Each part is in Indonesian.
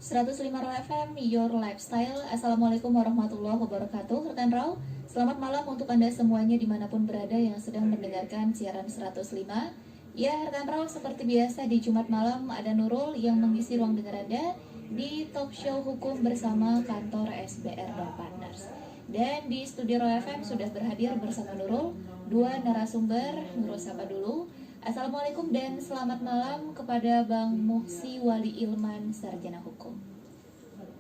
105 Raw FM, Your Lifestyle. Assalamualaikum warahmatullahi wabarakatuh. Rekan Raw, selamat malam untuk Anda semuanya dimanapun berada yang sedang mendengarkan siaran 105. Ya, rekan Raw, seperti biasa di Jumat malam ada Nurul yang mengisi ruang dengar Anda di talk show hukum bersama kantor SBR dan Partners. Dan di studio Raw FM sudah berhadir bersama Nurul, dua narasumber. Nurul sapa dulu. Assalamualaikum dan selamat malam kepada Bang Muhsi Wali Ilman, Sarjana Hukum.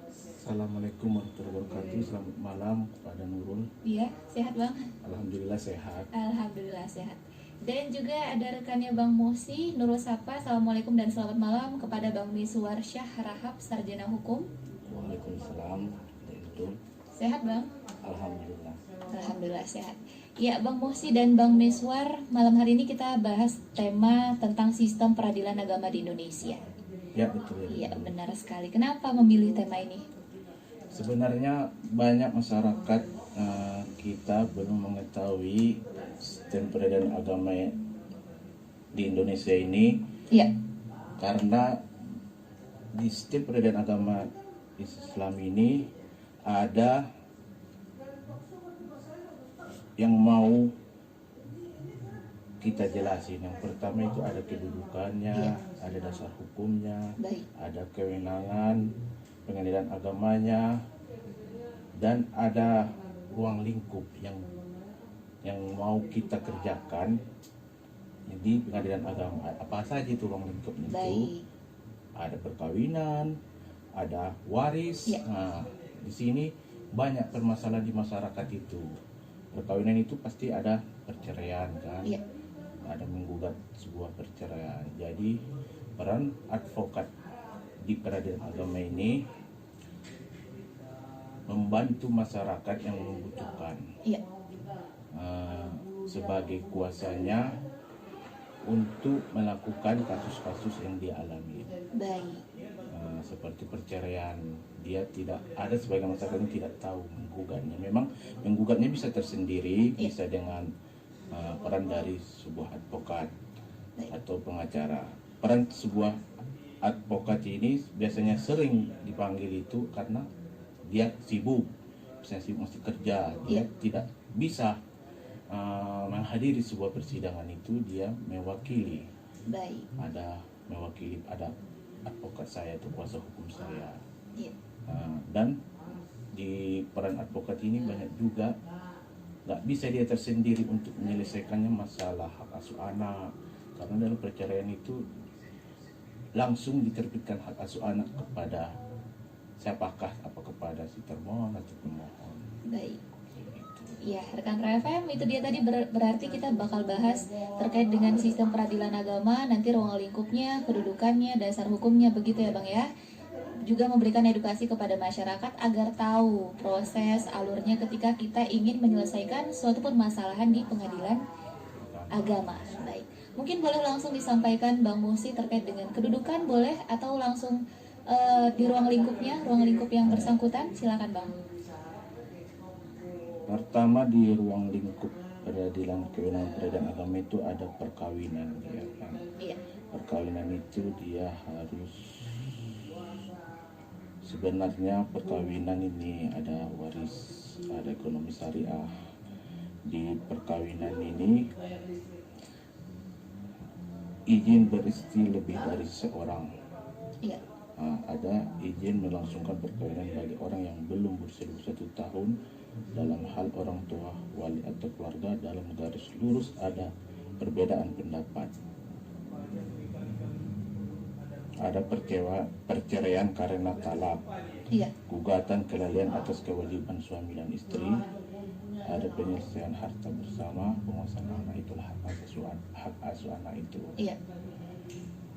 Assalamualaikum warahmatullahi wabarakatuh. Selamat malam kepada Nurul. Iya, sehat Bang? Alhamdulillah sehat. Alhamdulillah sehat. Dan juga ada rekannya Bang Muhsi, Nurul Sapa. Assalamualaikum dan selamat malam kepada Bang Miswar Syah Rahab, Sarjana Hukum. Waalaikumsalam. Betul. Sehat Bang? Alhamdulillah. Alhamdulillah sehat. Ya, Bang Muhsi dan Bang Miswar, malam hari ini kita bahas tema tentang sistem peradilan agama di Indonesia. Ya betul. Iya, benar sekali. Kenapa memilih tema ini? Sebenarnya banyak masyarakat kita belum mengetahui sistem peradilan agama di Indonesia ini. Iya. Karena di sistem peradilan agama Islam ini ada yang mau kita jelasin. Yang pertama itu ada kedudukannya, ada dasar hukumnya, ada kewenangan pengadilan agamanya, dan ada ruang lingkup yang mau kita kerjakan di pengadilan agama. Apa saja itu ruang lingkupnya itu? Ada perkawinan, ada waris. Nah, di sini banyak permasalahan di masyarakat itu. Perkawinan itu pasti ada perceraian kan, ada menggugat sebuah perceraian. Jadi peran advokat di peradilan agama ini membantu masyarakat yang membutuhkan sebagai kuasanya untuk melakukan kasus-kasus yang dialami. Seperti perceraian, dia tidak ada sebagian masyarakat yang tidak tahu menggugatnya. Memang menggugatnya bisa tersendiri, bisa dengan peran dari sebuah advokat atau pengacara. Peran sebuah advokat ini biasanya sering dipanggil itu karena dia sibuk, misalnya sibuk mesti kerja, dia tidak bisa menghadiri sebuah persidangan itu, dia mewakili. Ada advokat saya itu kuasa hukum saya. Dan di peran advokat ini banyak juga nggak bisa dia tersendiri untuk menyelesaikannya masalah hak asuh anak, karena dalam perceraian itu langsung diterbitkan hak asuh anak kepada siapakah, apa kepada si termohon atau pemohon. Ya, rekan RFM, itu dia tadi berarti kita bakal bahas terkait dengan sistem peradilan agama, nanti ruang lingkupnya, kedudukannya, dasar hukumnya, begitu ya Bang ya. Juga memberikan edukasi kepada masyarakat agar tahu proses alurnya ketika kita ingin menyelesaikan suatu permasalahan di pengadilan agama. Baik, mungkin boleh langsung disampaikan Bang Muhsi terkait dengan kedudukan, boleh, atau langsung di ruang lingkupnya, ruang lingkup yang bersangkutan, silakan Bang. Pertama, di ruang lingkup peradilan kewenangan peradilan agama itu ada perkawinan, ya kan? Perkawinan itu dia harus, sebenarnya perkawinan ini ada waris, ada ekonomi syariah. Di perkawinan ini izin beristri lebih dari seorang. Ada izin melangsungkan perkawinan bagi orang yang belum berusia 21 tahun dalam hal orang tua, wali atau keluarga. Dalam garis lurus ada perbedaan pendapat. Ada perceraian karena talak, gugatan kelalaian atas kewajiban suami dan istri, ada penyelesaian harta bersama, penguasaan anak, itulah hak asuh anak itu.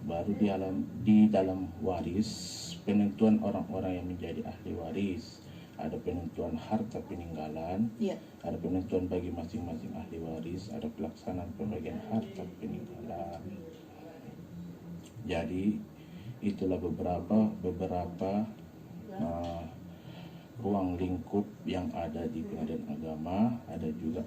Baru di dalam waris, penentuan orang-orang yang menjadi ahli waris, ada penentuan harta peninggalan, ada penentuan bagi masing-masing ahli waris, ada pelaksanaan pembagian harta peninggalan. Jadi itulah beberapa ruang lingkup yang ada di pengadilan agama. Ada juga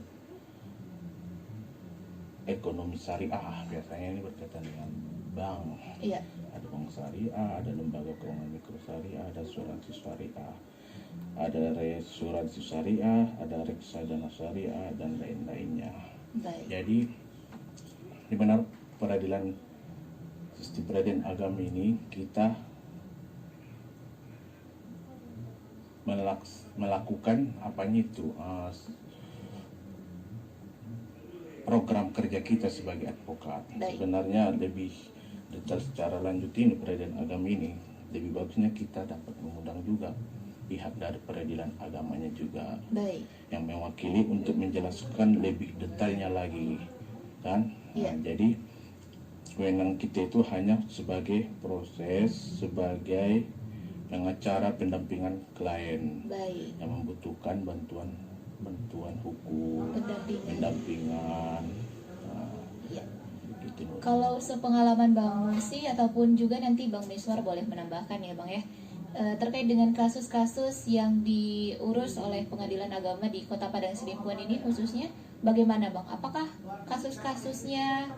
ekonomi syariah, biasanya ini berkaitan dengan bank. Iya. Ada bank bank syariah, ada lembaga keuangan mikro syariah, ada asuransi syariah, ada reasuransi syariah, ada reksadana syariah, dan lain-lainnya. Baik. Jadi di mana sistem peradilan agama ini kita melakukan program kerja kita sebagai advokat. Baik. Sebenarnya lebih detail secara lanjut ini peradilan agama ini, lebih bagusnya kita dapat mengundang juga pihak dari peradilan agamanya juga. Baik. Yang mewakili untuk menjelaskan lebih detailnya lagi, kan? Iya. Jadi kewenangan kita itu hanya sebagai proses, sebagai pengacara pendampingan klien. Baik. Yang membutuhkan bantuan hukum, pendampingan. Ya. Gitu. Kalau sepengalaman Bang Musi ataupun juga nanti Bang Miswar boleh menambahkan ya Bang ya, terkait dengan kasus-kasus yang diurus oleh Pengadilan Agama di Kota Padang Sidimpuan ini khususnya, bagaimana Bang? Apakah kasus-kasusnya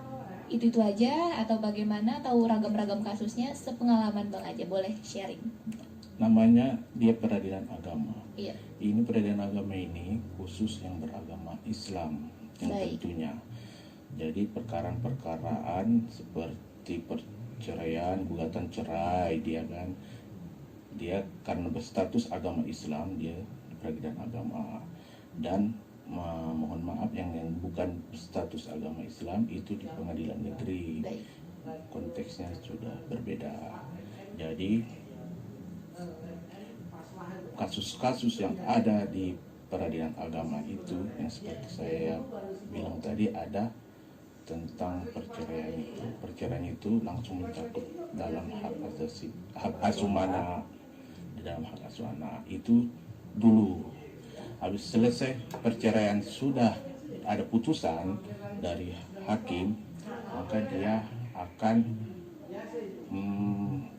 itu aja atau bagaimana, atau ragam-ragam kasusnya? Sepengalaman Bang aja, boleh sharing. Namanya dia peradilan agama. Iya. Ini peradilan agama ini khusus yang beragama Islam yang tentunya. Jadi perkara-perkaraan seperti perceraian, gugatan cerai, dia karena berstatus agama Islam, dia peradilan agama. Dan mohon maaf yang bukan berstatus agama Islam itu di pengadilan negeri. Konteksnya sudah berbeda. Jadi kasus-kasus yang ada di peradilan agama itu yang seperti saya bilang tadi, ada tentang perceraian itu. Perceraian itu langsung mencakup dalam hak asuh anak. Di dalam hak asuh anak itu dulu. Habis selesai perceraian, sudah ada putusan dari hakim, maka dia akan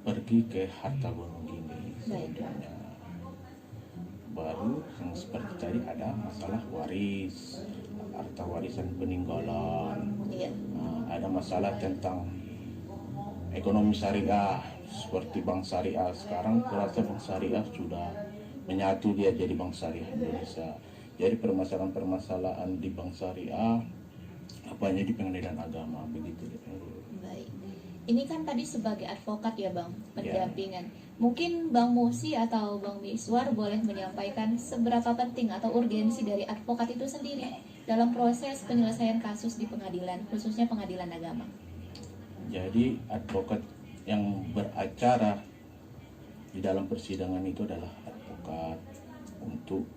pergi ke harta gonong gini selanjutnya. Baru yang seperti tadi ada masalah waris, harta warisan peninggalan. Ada masalah tentang ekonomi syariah seperti bank syariah. Sekarang kurasa bank syariah sudah menyatu, dia jadi bank syariah Indonesia. Jadi permasalahan-permasalahan di bank syariah apanya di pengadilan agama, begitu. Baik. Ini kan tadi sebagai advokat ya Bang, pendampingan. Mungkin Bang Musi atau Bang Miswar boleh menyampaikan seberapa penting atau urgensi dari advokat itu sendiri dalam proses penyelesaian kasus di pengadilan, khususnya pengadilan agama. Jadi advokat yang beracara di dalam persidangan itu adalah advokat untuk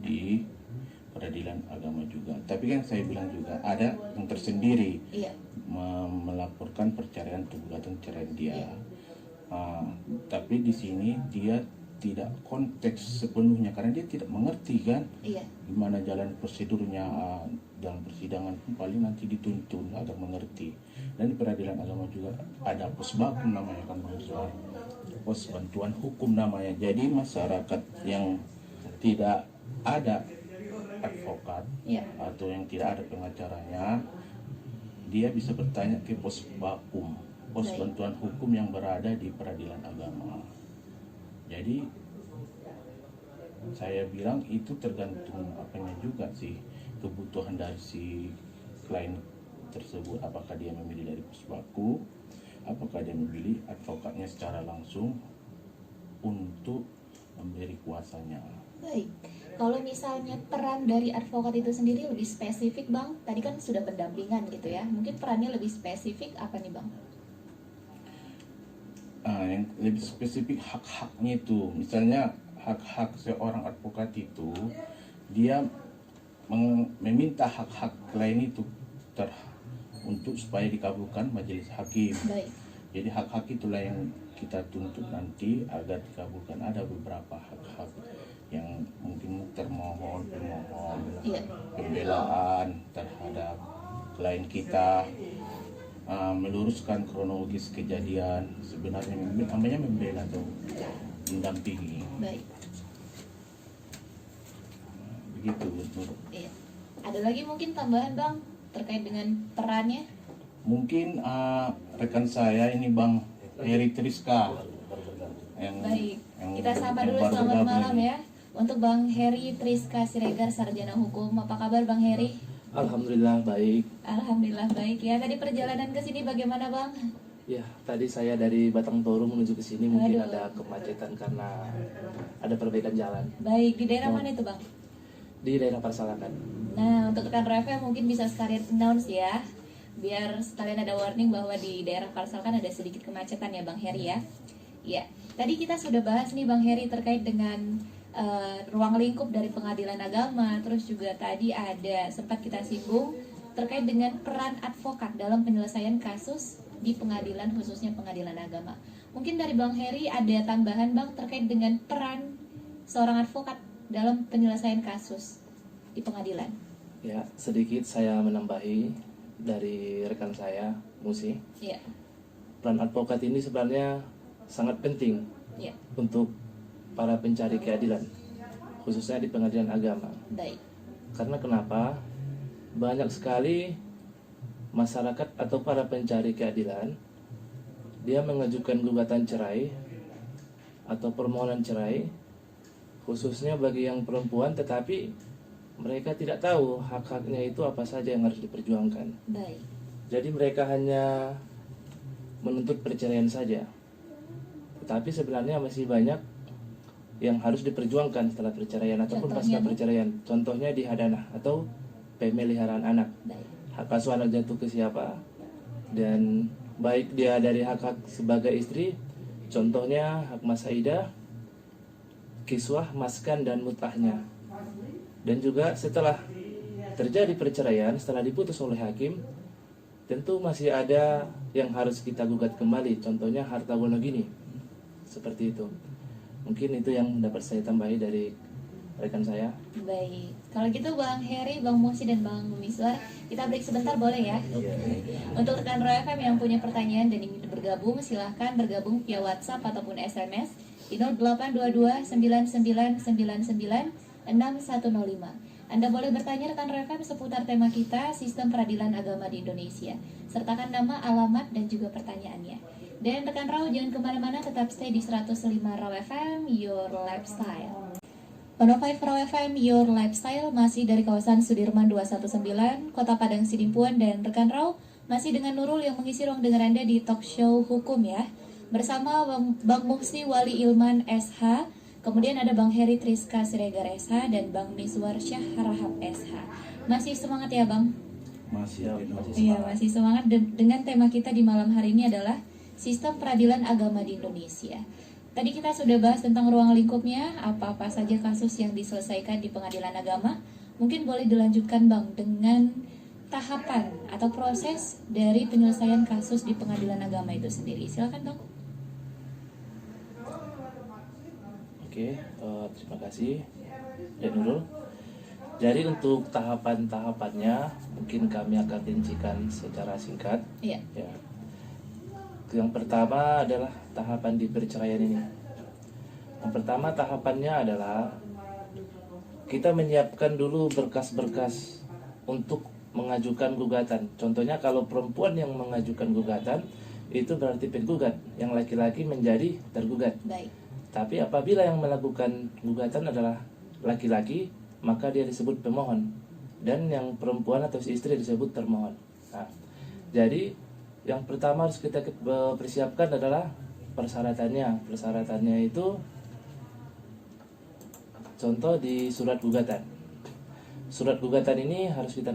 di peradilan agama juga. Tapi kan saya bilang juga ada yang tersendiri, melaporkan perceraian atau gugatan cerai dia. Tapi di sini dia tidak konteks sepenuhnya karena dia tidak mengerti kan gimana jalan prosedurnya dalam persidangan. Paling nanti dituntun agar mengerti. Dan di peradilan agama juga ada posbakum namanya kan, pos bantuan hukum namanya. Jadi masyarakat yang tidak ada advokat atau yang tidak ada pengacaranya, dia bisa bertanya ke pos bakum, pos bantuan hukum yang berada di peradilan agama. Jadi saya bilang itu tergantung apanya juga sih, kebutuhan dari si klien tersebut. Apakah dia memilih dari pos baku, apakah dia memilih advokatnya secara langsung untuk memberi kuasanya. Baik. Kalau misalnya peran dari advokat itu sendiri lebih spesifik Bang, tadi kan sudah pendampingan gitu ya, mungkin perannya lebih spesifik apa nih Bang? Yang lebih spesifik hak-haknya itu, misalnya hak-hak seorang advokat itu, dia meminta hak-hak klien itu untuk supaya dikabulkan majelis hakim. Baik. Jadi hak-hak itulah yang kita tuntut nanti agar dikabulkan. Ada beberapa hak-hak yang mungkin pemohon, pembelaan terhadap klien kita, meluruskan kronologis kejadian. Sebenarnya namanya membela atau mendampingi. Baik. Begitu menurut. Ada lagi mungkin tambahan Bang terkait dengan perannya? Mungkin rekan saya ini Bang Heri Triska. Baik, kita sapa dulu selamat malam ya untuk Bang Heri Triska Siregar, Sarjana Hukum. Apa kabar Bang Heri? Alhamdulillah baik. Alhamdulillah baik ya. Tadi perjalanan ke sini bagaimana Bang? Ya, tadi saya dari Batang Toru menuju ke sini mungkin Aduh. ada kemacetan karena ada perbaikan jalan Baik, di daerah mana itu Bang? di daerah Parsalakan. Nah, untuk rekan Refa mungkin bisa sekalian announce ya, biar sekalian ada warning bahwa di daerah Parsal kan ada sedikit kemacetan ya Bang Heri ya. Iya, tadi kita sudah bahas nih Bang Heri terkait dengan ruang lingkup dari pengadilan agama, terus juga tadi ada sempat kita singgung terkait dengan peran advokat dalam penyelesaian kasus di pengadilan, khususnya pengadilan agama. Mungkin dari Bang Heri ada tambahan Bang terkait dengan peran seorang advokat dalam penyelesaian kasus di pengadilan. Ya, sedikit saya menambahi dari rekan saya, Musi. Iya. Peran advokat ini sebenarnya sangat penting Iya. untuk para pencari keadilan, khususnya di pengadilan agama. Baik. Karena kenapa? Banyak sekali masyarakat atau para pencari keadilan dia mengajukan gugatan cerai atau permohonan cerai, khususnya bagi yang perempuan, tetapi mereka tidak tahu hak-haknya itu apa saja yang harus diperjuangkan. Baik. Jadi mereka hanya menuntut perceraian saja, tetapi sebenarnya masih banyak yang harus diperjuangkan setelah perceraian ataupun Contohnya, pasca Bu? perceraian. Contohnya di hadanah atau pemeliharaan anak. Baik. Hak asuh anak jatuh ke siapa, dan baik dia dari hak-hak sebagai istri, contohnya hak masaidah, kiswah, maskan, dan mutahnya. Dan juga setelah terjadi perceraian, setelah diputus oleh hakim, tentu masih ada yang harus kita gugat kembali, contohnya harta gono gini, seperti itu. Mungkin itu yang dapat saya tambahi dari rekan saya. Baik. Kalau gitu Bang Heri, Bang Musi, dan Bang Miswar, kita break sebentar boleh ya? Untuk rekan Roy FM yang punya pertanyaan dan ingin bergabung, silahkan bergabung via WhatsApp ataupun SMS di 0822 9999 6105. Anda boleh bertanya rekan Roy FM seputar tema kita, Sistem Peradilan Agama di Indonesia. Sertakan nama, alamat, dan juga pertanyaannya. Dan rekan Raw jangan kemana-mana, tetap stay di 105 Raw FM, Your Lifestyle. 105 Raw FM, Your Lifestyle, masih dari kawasan Sudirman 219, Kota Padang Sidimpuan, dan rekan Raw masih dengan Nurul yang mengisi ruang dengar Anda di talk show hukum ya. Bersama Bang Muhsi Wali Ilman SH, kemudian ada Bang Heri Triska Siregar SH, dan Bang Miswar Syahrahab SH. Masih semangat ya Bang? Masih Iya, masih semangat dengan tema kita di malam hari ini adalah Sistem Peradilan Agama di Indonesia. Tadi kita sudah bahas tentang ruang lingkupnya, apa-apa saja kasus yang diselesaikan di pengadilan agama. Mungkin boleh dilanjutkan Bang dengan tahapan atau proses dari penyelesaian kasus di pengadilan agama itu sendiri. Silakan Bang. Oke, terima kasih Dan Nurul. Jadi untuk tahapan-tahapannya mungkin kami akan rincikan secara singkat. Iya. Ya. Yang pertama adalah tahapan di perceraian ini. Yang pertama tahapannya adalah kita menyiapkan dulu berkas-berkas untuk mengajukan gugatan. Contohnya kalau perempuan yang mengajukan gugatan, itu berarti penggugat, yang laki-laki menjadi tergugat. Baik. Tapi apabila yang melakukan gugatan adalah laki-laki, maka dia disebut pemohon, dan yang perempuan atau si istri disebut termohon. Nah, jadi yang pertama harus kita persiapkan adalah persyaratannya. Persyaratannya itu contoh di surat gugatan. Surat gugatan ini harus kita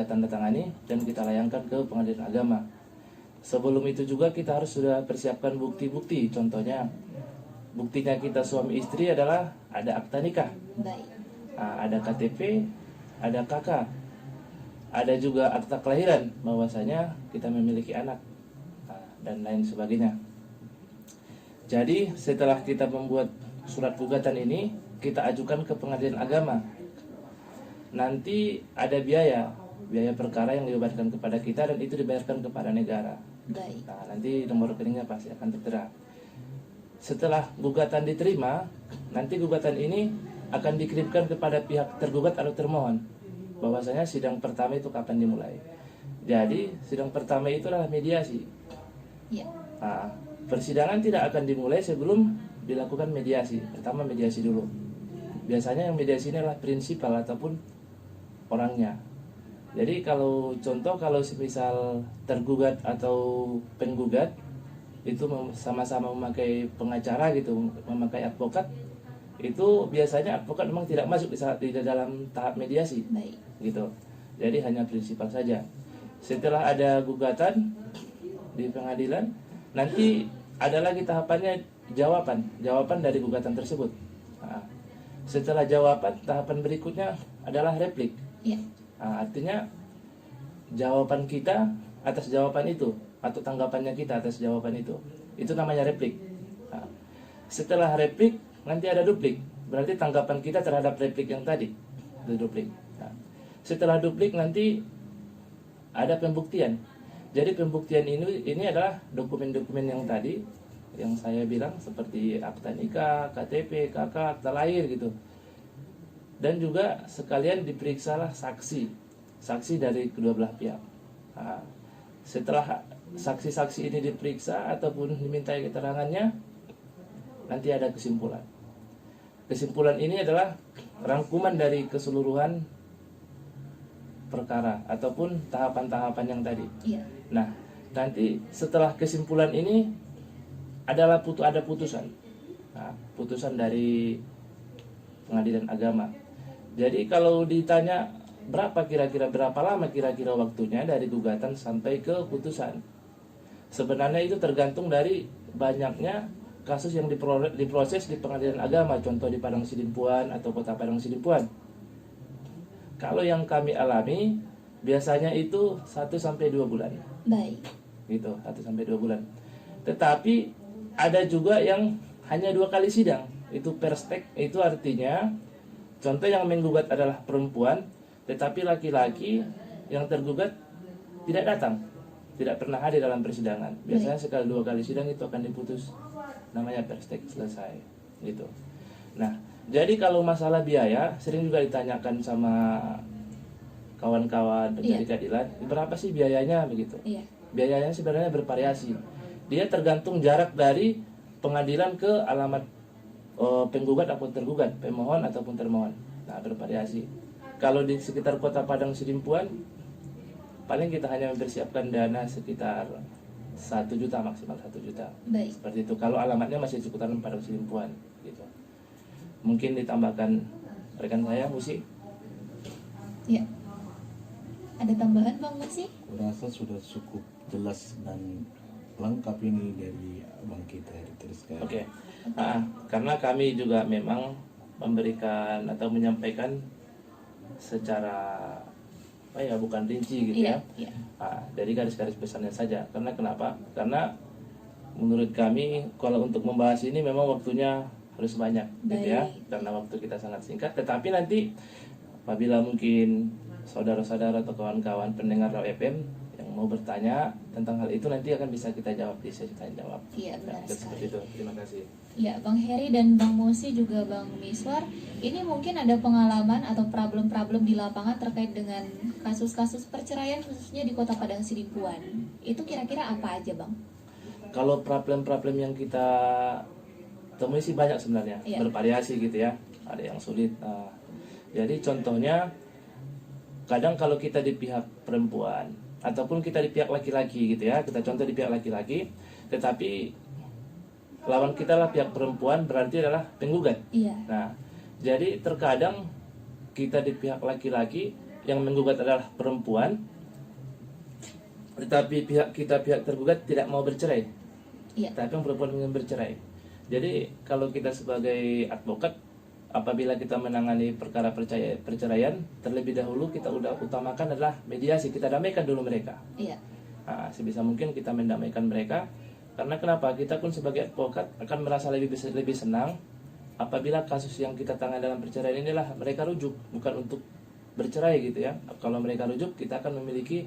tanda tangani dan kita layangkan ke pengadilan agama. Sebelum itu juga kita harus sudah persiapkan bukti-bukti. Contohnya buktinya kita suami istri adalah ada akta nikah. Baik. Nah, ada KTP, ada KK, ada juga akta kelahiran bahwasanya kita memiliki anak, dan lain sebagainya. Jadi setelah kita membuat surat gugatan ini, kita ajukan ke pengadilan agama. Nanti ada biaya perkara yang dibebankan kepada kita dan itu dibayarkan kepada negara. Baik. Nah, nanti nomor rekeningnya pasti akan tertera. Setelah gugatan diterima, nanti gugatan ini akan dikirimkan kepada pihak tergugat atau termohon, bahwasanya sidang pertama itu kapan dimulai. Jadi sidang pertama itu adalah mediasi. Iya. Nah, persidangan tidak akan dimulai sebelum dilakukan mediasi. Pertama mediasi dulu. Biasanya yang mediasi ini adalah prinsipal ataupun orangnya. Jadi kalau contoh, kalau semisal tergugat atau penggugat itu sama-sama memakai pengacara gitu, memakai advokat, itu biasanya advokat memang tidak masuk di dalam tahap mediasi. Baik. Gitu. Jadi hanya prinsipal saja. Setelah ada gugatan di pengadilan, nanti ada lagi tahapannya jawaban dari gugatan tersebut. Nah, setelah jawaban, tahapan berikutnya adalah replik. Ya. Nah, artinya jawaban kita atas jawaban itu atau tanggapannya kita atas jawaban itu namanya replik. Nah, setelah replik nanti ada duplik, berarti tanggapan kita terhadap replik yang tadi itu duplik. Nah, setelah duplik nanti ada pembuktian. Jadi pembuktian ini adalah dokumen-dokumen yang tadi yang saya bilang seperti akta nikah, KTP, KK, akta lahir gitu. Dan juga sekalian diperiksalah saksi dari kedua belah pihak. Nah, setelah saksi-saksi ini diperiksa ataupun dimintai keterangannya, nanti ada kesimpulan. Kesimpulan ini adalah rangkuman dari keseluruhan perkara ataupun tahapan-tahapan yang tadi. Iya. Nah, nanti setelah kesimpulan ini ada putusan. Nah, putusan dari pengadilan agama. Jadi kalau ditanya berapa lama kira-kira waktunya dari gugatan sampai ke putusan, sebenarnya itu tergantung dari banyaknya kasus yang diproses di pengadilan agama, contoh di Padang Sidimpuan atau Kota Padang Sidimpuan. Kalau yang kami alami biasanya itu 1-2 bulan. Baik. Gitu, 1-2 bulan. Tetapi ada juga yang hanya 2 kali sidang. Itu perstek, itu artinya contoh yang menggugat adalah perempuan, tetapi laki-laki yang tergugat tidak datang, tidak pernah hadir dalam persidangan. Biasanya sekali 2 kali sidang itu akan diputus, namanya perstek, selesai gitu. Nah, jadi kalau masalah biaya sering juga ditanyakan sama kawan-kawan pencari keadilan, berapa sih biayanya begitu? Iya. Biayanya sebenarnya bervariasi. Dia tergantung jarak dari pengadilan ke alamat penggugat ataupun tergugat, pemohon ataupun termohon. Nah, bervariasi. Kalau di sekitar Kota Padang Sidimpuan, paling kita hanya mempersiapkan dana sekitar 1 juta, maksimal 1 juta. Baik. Seperti itu. Kalau alamatnya masih seputaran Padang Sidimpuan, gitu. Mungkin ditambahkan rekan saya, Musi. Ya. Ada tambahan Bang Musi? Kurasa sudah cukup jelas dan lengkap ini dari abang kita Teriska. Oke. Karena kami juga memang memberikan atau menyampaikan secara bukan rinci gitu ya. Iya. Dari garis-garis besarnya saja. Karena kenapa? Karena menurut kami kalau untuk membahas ini memang waktunya harus banyak gitu ya. Karena waktu kita sangat singkat. Tetapi nanti apabila mungkin saudara-saudara atau kawan-kawan pendengar Raw FM yang mau bertanya tentang hal itu, nanti akan bisa kita jawab di sesi tanya jawab. Iya, benar sekali. Seperti itu. Terima kasih. Ya, Bang Heri dan Bang Musi juga Bang Miswar, ini mungkin ada pengalaman atau problem-problem di lapangan terkait dengan kasus-kasus perceraian khususnya di Kota Padang Sidimpuan. Itu kira-kira apa aja, Bang? Kalau problem-problem yang kita temui sih banyak sebenarnya, bervariasi gitu ya. Ada yang sulit. Jadi contohnya kadang kalau kita di pihak perempuan ataupun kita di pihak laki-laki gitu ya, kita contoh di pihak laki-laki, tetapi lawan kita lah pihak perempuan, berarti adalah penggugat. Iya. Nah, jadi terkadang kita di pihak laki-laki yang menggugat adalah perempuan, tetapi pihak tergugat tidak mau bercerai. Iya. Tapi yang perempuan ingin bercerai. Jadi kalau kita sebagai advokat, apabila kita menangani perkara perceraian, terlebih dahulu kita udah utamakan adalah mediasi. Kita damaikan dulu mereka. Iya. Nah, sebisa mungkin kita mendamaikan mereka. Karena kenapa? Kita pun sebagai advokat akan merasa lebih senang apabila kasus yang kita tangani dalam perceraian inilah mereka rujuk, bukan untuk bercerai gitu ya. Kalau mereka rujuk, kita akan memiliki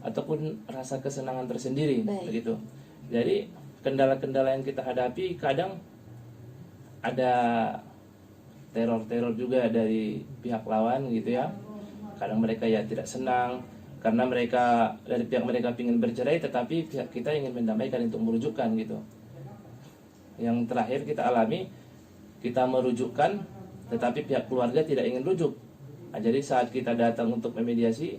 ataupun rasa kesenangan tersendiri. Begitu. Jadi kendala-kendala yang kita hadapi kadang ada teror juga dari pihak lawan gitu ya. Kadang mereka ya tidak senang karena mereka dari pihak mereka ingin bercerai, tetapi pihak kita ingin mendamaikan untuk merujukkan gitu. Yang terakhir kita alami, kita merujukkan, tetapi pihak keluarga tidak ingin rujuk. Nah, jadi saat kita datang untuk memediasi,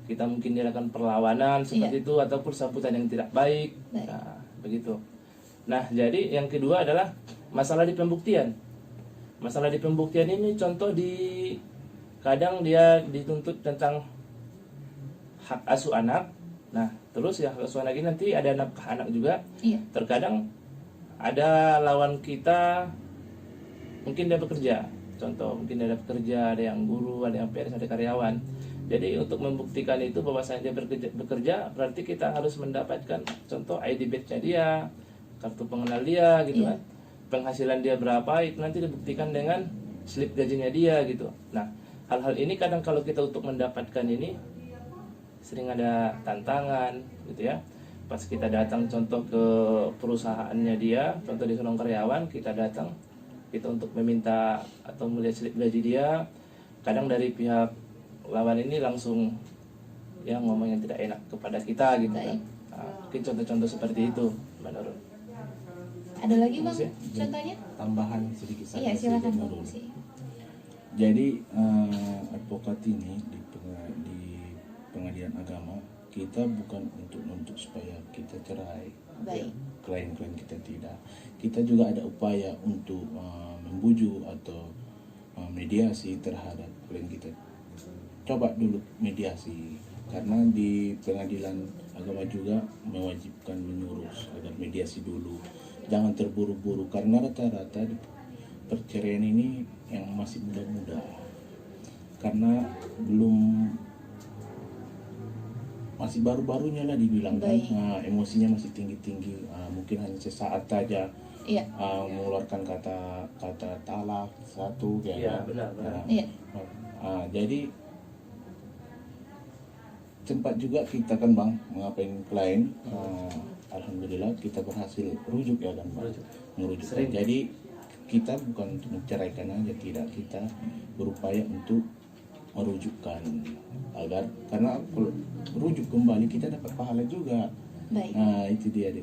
kita mungkin dilakukan perlawanan seperti itu, ataupun sambutan yang tidak baik. Nah, begitu. Nah, jadi yang kedua adalah masalah di pembuktian. Masalah di pembuktian ini contoh di kadang dia dituntut tentang hak asuh anak. Nah, terus ya hak asuh anak ini nanti ada nafkah anak juga. Terkadang ada lawan kita mungkin dia bekerja. Contoh mungkin ada pekerja, ada yang guru, ada yang PNS, ada karyawan. Jadi untuk membuktikan itu bahwasanya dia bekerja, berarti kita harus mendapatkan contoh ID badge-nya dia, kartu pengenal dia gitu kan. Penghasilan dia berapa itu nanti dibuktikan dengan slip gajinya dia gitu. Nah, hal-hal ini kadang kalau kita untuk mendapatkan ini sering ada tantangan gitu ya. Pas kita datang contoh ke perusahaannya dia, contoh di seorang karyawan, kita datang kita untuk meminta atau melihat slip gaji dia, kadang dari pihak lawan ini langsung ya ngomong yang tidak enak kepada kita gitu kan. Nah, mungkin contoh-contoh seperti itu menurut. Ada lagi Bang contohnya? Tambahan sedikit saja. Iya, silakan Bang. Jadi advokat ini di pengadilan agama, kita bukan untuk menuntut supaya kita cerai. Klien-klien kita tidak. Kita juga ada upaya untuk membujuk atau mediasi terhadap klien kita. Coba dulu mediasi, karena di pengadilan agama juga mewajibkan menyuruh agar mediasi dulu. Jangan terburu-buru, karena rata-rata di perceraian ini yang masih muda-muda, karena masih baru-barunya lah dibilang kan, emosinya masih tinggi-tinggi, mungkin hanya sesaat saja mengeluarkan kata talak satu ya. Benar. Jadi sempat juga kita kan Bang mengapain klien, alhamdulillah kita berhasil rujuk ya kan Bang, merujukkan. Jadi kita bukan untuk menceraikan aja, tidak, kita berupaya untuk merujukkan agar, karena kalau rujuk kembali kita dapat pahala juga. Nah itu dia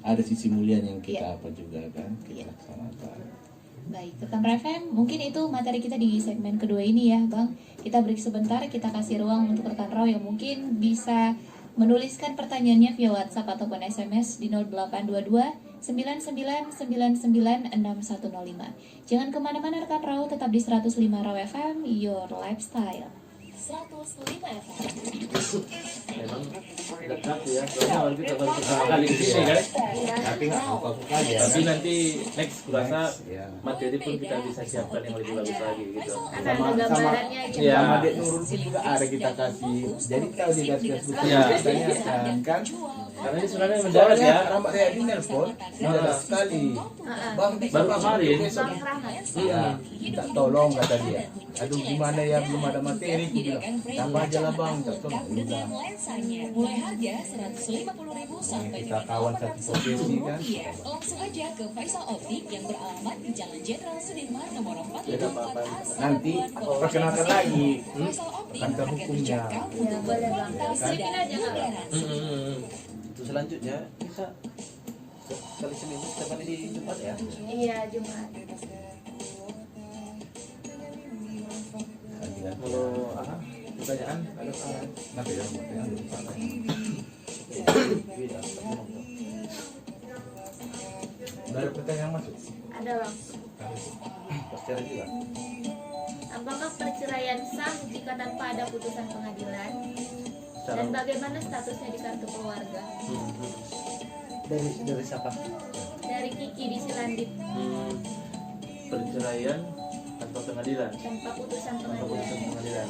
ada sisi mulia yang kita apa juga kan kita laksanakan. Baik, rekan FM, mungkin itu materi kita di segmen kedua ini ya Bang. Kita break sebentar, kita kasih ruang untuk rekan Raw yang mungkin bisa menuliskan pertanyaannya via WhatsApp ataupun SMS di 0822 99996105. Jangan kemana-mana rekan Raw, tetap di 105 Raw FM, Your Lifestyle. 105 FM. Memang dekat ya, soalnya kita baru pertama kali di sini guys. Tapi nggak suka aja. Tapi nanti next kurasa materi pun kita bisa siapkan yang lebih bagus lagi gitu. Sama Dek Nurul pun juga ada kita kasih. Jadi kalau di Facebook tanyakan kan. Karena ini sebenarnya mendarat ya. Rahmat saya di nelpon sekali. Bang baru kemarin. Iya, minta tolong kata dia. Aduh gimana ya, belum ada materi. Aku bilang tambah aja lah Bang, tak tolong. Udah. Mulai harga 150.000 sampai Kita kawan satu profesi kan. langsung aja ke Faisal Optik yang beralamat di Jalan Jenderal Sudirman nomor 454A. Nanti perkenalkan lagi Faisal Optik kantor hukumnya. Untuk selanjutnya bisa kali seminggu setiap hari di Jumat ya. Iya, Jumat. Kalau pertanyaan ada Nanti ya, ada pertanyaan masuk. Ada Bang. Perceraian juga. Apakah perceraian sah jika tanpa ada putusan pengadilan? Dan bagaimana statusnya di kartu keluarga? Dari siapa? Dari Kiki di Silandit. perceraian tanpa pengadilan. Tanpa putusan Tanpa pengadilan. putusan pengadilan.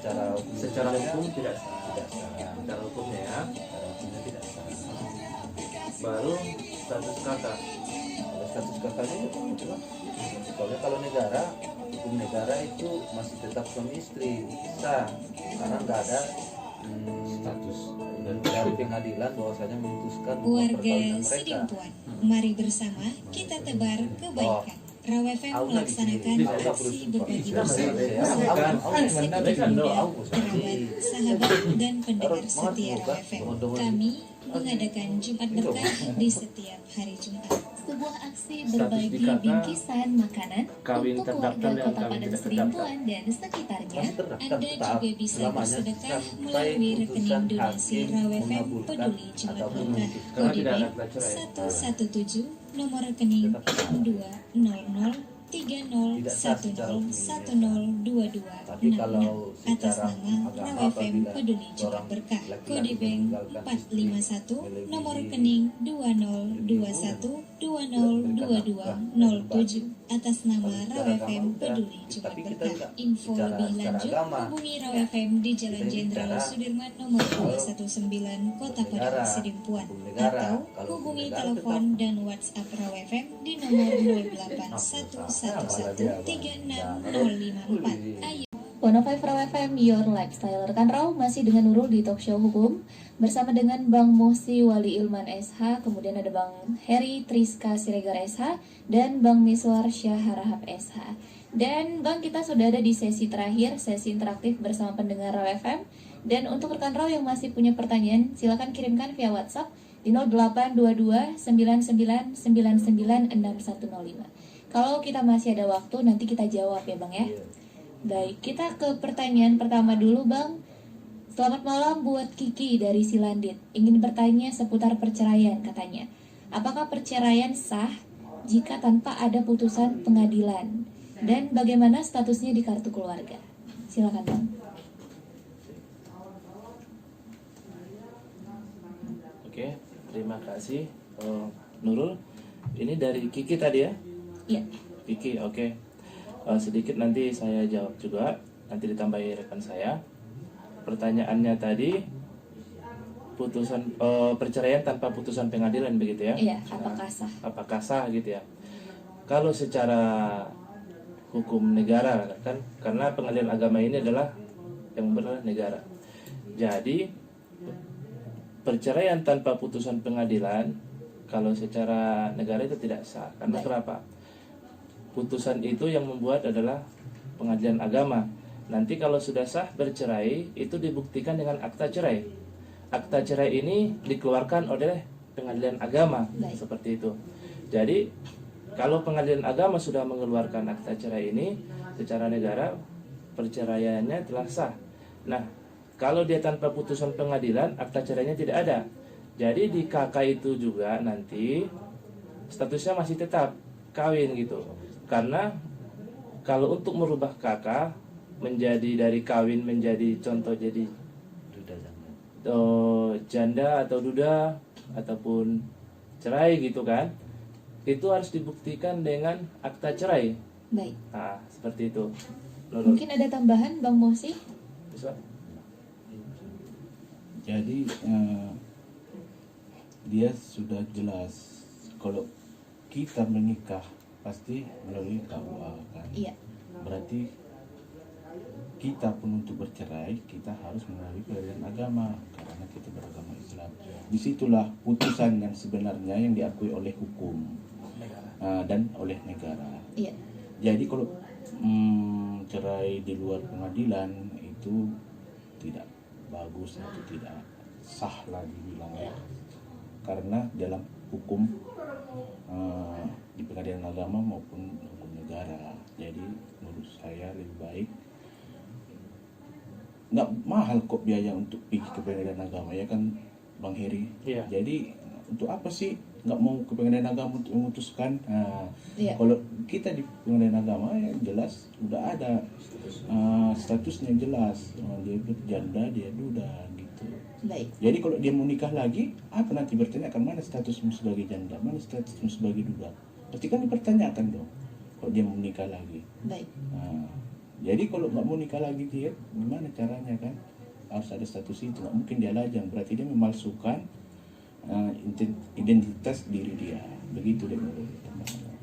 Kalau Secara hukum tidak sah. tidak sah. Secara hukumnya ya. Secara hukumnya tidak sah. Baru status kakak. Kalau status kakaknya itu itulah. Soalnya kalau negara, hukum negara itu masih tetap suami istri sah, karena nggak ada status dari pengadilan bahwasanya memutuskan Warga perkawinan mereka. Sidimpuan, mari bersama kita tebar kebaikan. Raw FM melaksanakan aksi berbagi bersih sahabat dan pendengar setia Raw FM. Kami mengadakan Jumat Berkah di setiap hari Jumat. Sebuah aksi berbagi bingkisan makanan kawin untuk terdaftar warga dan Kota kawin Padang tidak Sidimpuan dan sekitarnya. Anda juga bisa bersedekah melalui rekening donasi Raw FM Peduli Jumat Berkah. Kode bank 117 nomor rekening 200 30101022 Tapi kalau atas secara nama agama Raw FM apabila Peduli Jumat orang Berkah. laki-laki Kode bank meninggalkan 451 nomor rekening 2021202207 atas nama Raw FM Peduli Jumat Tapi kita Berkah. enggak Info bicara lebih secara lanjut agama. hubungi Raw FM di Jalan Kita Jenderal bicara Sudirman nomor 219 Kota Padang negara, Sidimpuan hukum negara. atau Kalau hubungi negara telepon dan WhatsApp Raw FM di nomor 0811136054. Ayo 105 Raw FM Your Lifestyle. Rekan Raw masih dengan Nurul di Talk Show Hukum bersama dengan Bang Mosi Wali Ilman SH, kemudian ada Bang Heri Triska Siregar SH dan Bang Miswar Syaharahap SH. Dan Bang, kita sudah ada di sesi terakhir, sesi interaktif bersama pendengar Raw FM. Dan untuk rekan Raw yang masih punya pertanyaan, silakan kirimkan via WhatsApp di 0822 99 99 6105. Kalau kita masih ada waktu, nanti kita jawab ya Bang ya. Baik, kita ke pertanyaan pertama dulu Bang. Selamat malam buat Kiki dari Silandit. Ingin bertanya seputar perceraian katanya. Apakah perceraian sah jika tanpa ada putusan pengadilan? Dan bagaimana statusnya di kartu keluarga? Silakan Bang. Oke, terima kasih Nurul. Ini dari Kiki tadi ya? Iya. Kiki, oke. Sedikit nanti saya jawab juga, nanti ditambahi rekan saya. Pertanyaannya tadi, putusan perceraian tanpa putusan pengadilan begitu ya? Iya, apakah sah? Apakah sah gitu ya? Kalau secara hukum negara kan, karena pengadilan agama ini adalah yang berada negara. Jadi perceraian tanpa putusan pengadilan kalau secara negara itu tidak sah. Karena kenapa? Putusan itu yang membuat adalah pengadilan agama. Nanti kalau sudah sah bercerai, itu dibuktikan dengan akta cerai. Akta cerai ini dikeluarkan oleh pengadilan agama. Seperti itu. Jadi kalau pengadilan agama sudah mengeluarkan akta cerai ini, secara negara perceraiannya telah sah. Nah, kalau dia tanpa putusan pengadilan, akta cerainya tidak ada. Jadi di KK itu juga nanti statusnya masih tetap kawin gitu. Karena kalau untuk merubah KK menjadi dari kawin menjadi contoh jadi janda atau duda ataupun cerai gitu kan, itu harus dibuktikan dengan akta cerai. Baik. Nah, seperti itu. Mungkin ada tambahan Bang Mosi? Bisa? Jadi dia sudah jelas kalau kita menikah pasti melalui KUA kan. Iya. Berarti kita pun untuk bercerai kita harus melalui pengadilan agama karena kita beragama Islam. Disitulah putusan yang sebenarnya yang diakui oleh hukum dan oleh negara. Iya. Jadi kalau cerai di luar pengadilan itu tidak bagus atau tidak sah lah dibilang ya. Karena dalam hukum di pengadilan agama maupun hukum negara. Jadi menurut saya lebih baik, nggak mahal kok biaya untuk pergi ke pengadilan agama ya kan Bang Heri. Iya. Jadi untuk apa sih nggak mau ke pengadilan agama untuk memutuskan? Iya. Kalau kita di pengadilan agama ya jelas udah ada statusnya jelas, dia janda dia duda gitu. Baik. Jadi kalau dia mau nikah lagi, apa nanti bertanyakan mana statusmu sebagai janda, mana statusmu sebagai duda? Pasti kan dipertanyakan dong kalau dia mau nikah lagi. Baik. Jadi kalau nggak mau nikah lagi dia, gimana caranya kan? Harus ada status itu. Nggak mungkin dia lajang, berarti dia memalsukan identitas diri dia. Begitu deh.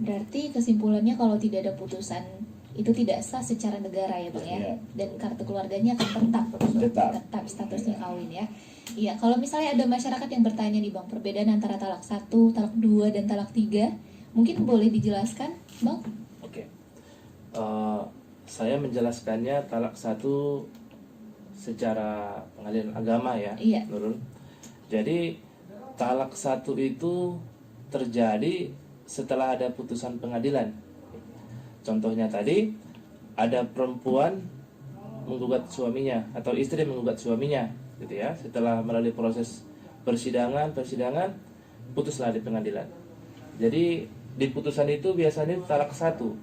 Berarti kesimpulannya kalau tidak ada putusan itu tidak sah secara negara ya Bang ya. Iya. Dan kartu keluarganya akan tetap statusnya kawin ya. Iya, kalau misalnya ada masyarakat yang bertanya nih Bang, perbedaan antara talak 1, talak 2 dan talak 3, mungkin boleh dijelaskan Bang? Saya menjelaskannya talak satu secara pengadilan agama ya, Iya. Nurul. Jadi talak satu itu terjadi setelah ada putusan pengadilan. Contohnya tadi ada perempuan menggugat suaminya atau istri menggugat suaminya, gitu ya. Setelah melalui proses persidangan, putuslah di pengadilan. Jadi di putusan itu biasanya talak satu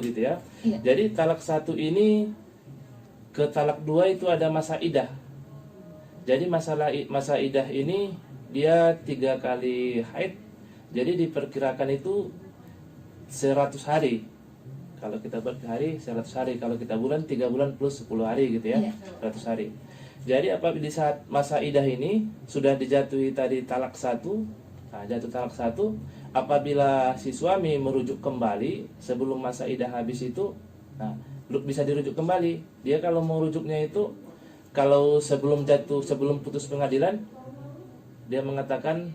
gitu ya. Iya. Jadi talak satu ini ke talak dua itu ada masa idah. Jadi masa idah ini dia 3 kali haid. Jadi diperkirakan itu 100 hari. Kalau kita buat hari 100 hari, kalau kita bulan 3 bulan plus 10 hari gitu ya. Iya. 100 hari. Jadi apabila di saat masa idah ini sudah dijatuhi tadi talak satu, jatuh talak satu, apabila si suami merujuk kembali sebelum masa idah habis itu, bisa dirujuk kembali. Dia kalau mau rujuknya itu, kalau sebelum putus pengadilan, dia mengatakan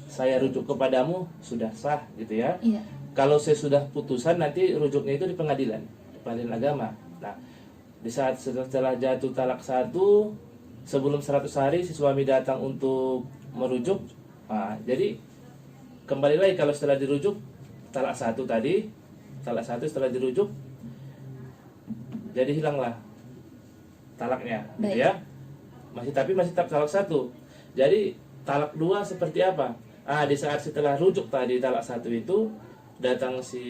saya rujuk kepadamu sudah sah gitu ya. Iya. Kalau sesudah putusan nanti rujuknya itu di pengadilan agama. Nah, di saat setelah jatuh talak satu, sebelum 100 hari si suami datang untuk merujuk. Jadi kembali lagi kalau setelah dirujuk talak satu setelah dirujuk, jadi hilanglah talaknya, gitu ya. Masih talak satu. Jadi talak dua seperti apa? Di saat setelah rujuk tadi talak satu itu datang si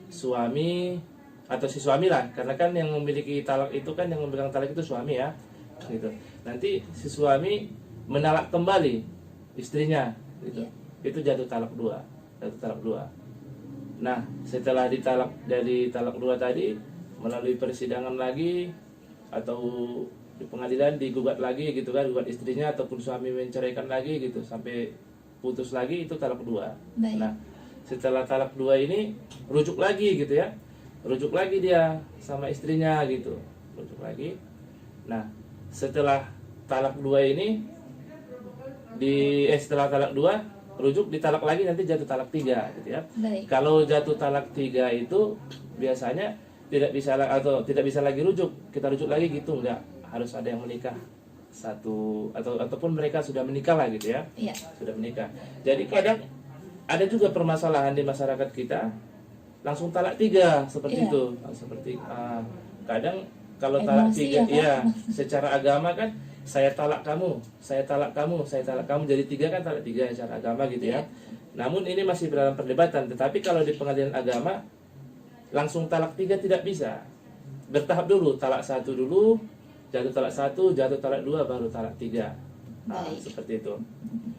suami atau si suami lah, karena kan yang memiliki talak itu kan yang memegang talak itu suami ya, gitu. Nanti si suami menalak kembali istrinya, gitu. Itu jatuh talak dua. Nah, setelah ditalak dari talak dua tadi, melalui persidangan lagi atau di pengadilan digugat lagi gitu kan, gugat istrinya ataupun suami menceraikan lagi gitu sampai putus lagi, itu talak dua. Baik. Nah, setelah talak dua ini rujuk lagi gitu ya, rujuk lagi dia sama istrinya gitu, rujuk lagi. Nah, setelah talak dua ini setelah talak dua rujuk ditalak lagi, nanti jatuh talak tiga gitu ya. Baik. Kalau jatuh talak tiga itu biasanya tidak bisa lagi rujuk, kita rujuk lagi gitu, enggak, harus ada yang menikah ataupun mereka sudah menikah lah gitu ya. Iya. Sudah menikah. Jadi kadang ada juga permasalahan di masyarakat kita langsung talak tiga seperti Iya. itu, kadang kalau talak Emosi tiga, ya, Pak? iya, secara agama kan saya talak kamu, jadi tiga kan talak tiga secara agama gitu ya. Iya. Namun ini masih dalam perdebatan. Tetapi kalau di pengadilan agama langsung talak tiga tidak bisa, bertahap dulu, talak satu dulu, jatuh talak satu, jatuh talak dua, baru talak tiga. Baik. Seperti itu.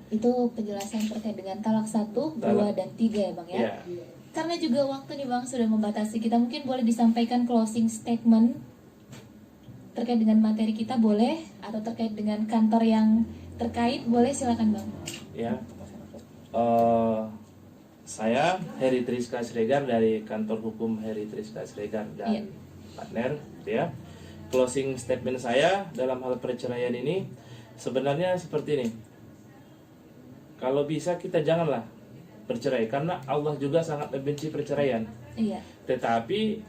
Itu penjelasan terkait dengan talak 1, 2, dan 3 ya Bang ya. Iya. Karena juga waktu nih Bang sudah membatasi kita, mungkin boleh disampaikan closing statement terkait dengan materi kita, boleh, atau terkait dengan kantor yang terkait, boleh, silakan Bang. Ya, saya Heri Triska Siregar dari kantor hukum Heri Triska Siregar dan Iya. partner, gitu ya. Closing statement saya dalam hal perceraian ini sebenarnya seperti ini. Kalau bisa kita janganlah bercerai, karena Allah juga sangat membenci perceraian. Iya. Tetapi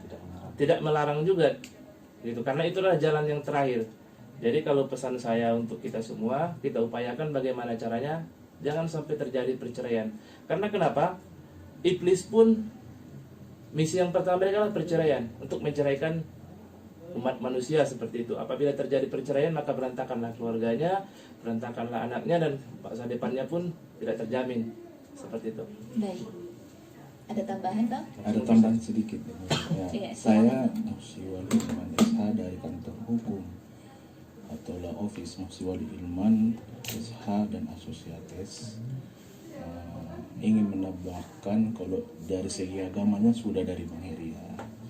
tidak melarang juga, gitu, karena itulah jalan yang terakhir. Jadi kalau pesan saya untuk kita semua, kita upayakan bagaimana caranya jangan sampai terjadi perceraian. Karena kenapa? Iblis pun misi yang pertama mereka adalah perceraian, untuk menceraikan umat manusia seperti itu. Apabila terjadi perceraian, maka berantakanlah keluarganya, berantakanlah anaknya, dan masa depannya pun tidak terjamin. Seperti itu. Baik. Ada tambahan Bang? Ada tambahan sedikit. Iya, Saya silakan. Muhsiwali Ilman SH dari kantor hukum atau law office Muhsiwali Ilman SH dan Asosiates, ingin menambahkan kalau dari segi agamanya sudah dari Bang Heri ya.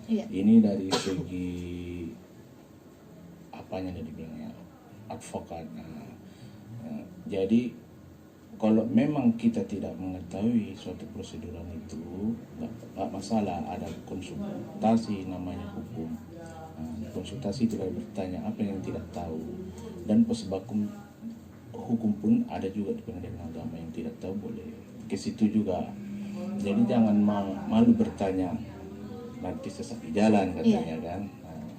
Iya. Ini dari segi apanya yang dibilangnya, advokat. Jadi kalau memang kita tidak mengetahui suatu prosedural itu, nggak masalah, ada konsultasi namanya hukum. Konsultasi itu bertanya apa yang tidak tahu, dan pesbakum hukum pun ada juga di pengadilan agama, yang tidak tahu boleh ke situ juga. Jadi jangan malu bertanya nanti sesat di jalan katanya kan. Nah,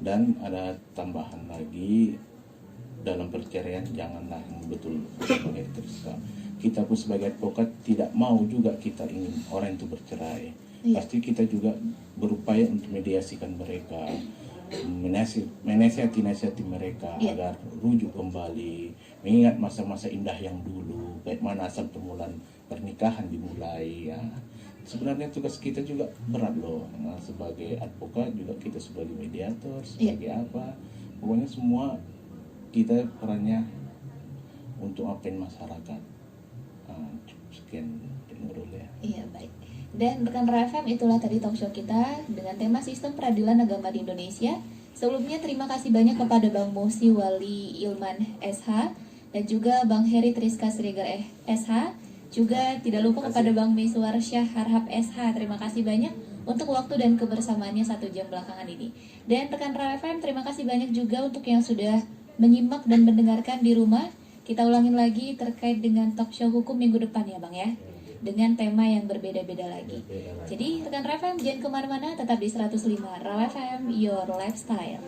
dan ada tambahan lagi, dalam perceraian janganlah betul sebagai tersangka. Kita pun sebagai advokat tidak mau juga kita ingin orang itu bercerai. Pasti kita juga berupaya untuk mediasikan mereka, menasihati mereka agar rujuk kembali, mengingat masa-masa indah yang dulu, baik mana asal permulaan pernikahan dimulai. Ya. Sebenarnya tugas kita juga berat loh. Nah, sebagai advokat juga kita sebagai mediator, sebagai apa, pokoknya semua kita perannya untuk apain masyarakat. Sekian Nurul ya. Iya, baik. Dan rekan RFM, itulah tadi talk show kita dengan tema Sistem Peradilan Agama di Indonesia. Sebelumnya terima kasih banyak kepada Bang Musi Wali Ilman SH dan juga Bang Heri Triska Siregar SH. Juga tidak lupa kepada Bang Miswar Syah Harhab SH. Terima kasih banyak untuk waktu dan kebersamaannya 1 jam belakangan ini. Dan rekan RFM, terima kasih banyak juga untuk yang sudah menyimak dan mendengarkan di rumah. Kita ulangin lagi terkait dengan talk show hukum minggu depan ya Bang ya, dengan tema yang berbeda-beda lagi. Jadi rekan RFM jangan kemana-mana, tetap di 105 Raw FM, Your Lifestyle.